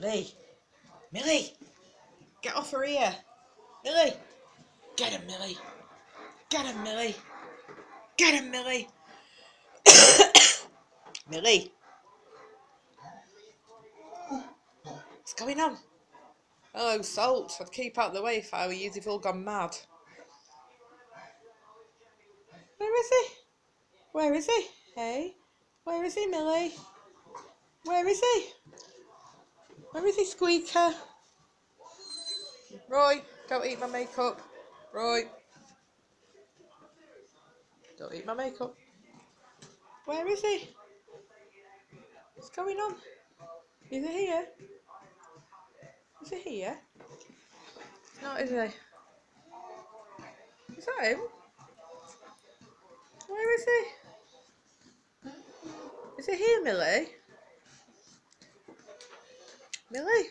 Millie! Millie! Get off her ear! Millie! Get him, Millie! Get him, Millie! Get him, Millie! Millie! What's going on? Hello, Salt. I'd keep out of the way if I were you. They've all gone mad. Where is he? Where is he? Hey? Where is he, Millie? Where is he? Where is he, Squeaker? Roy, don't eat my makeup. Roy. Don't eat my makeup. Where is he? What's going on? Is he here? Is he here? No, is he? Is that him? Where is he? Is he here, Millie? Millie?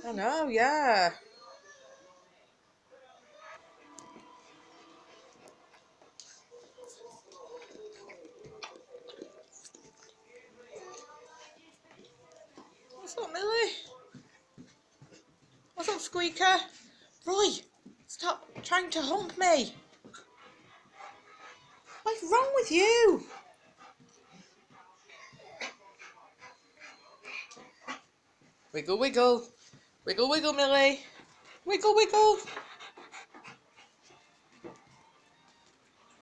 I know, yeah. What's up, Millie? What's up, Squeaker? Roy, stop trying to hump me. What's wrong with you? Wiggle, wiggle. Wiggle, wiggle, Millie. Wiggle, wiggle.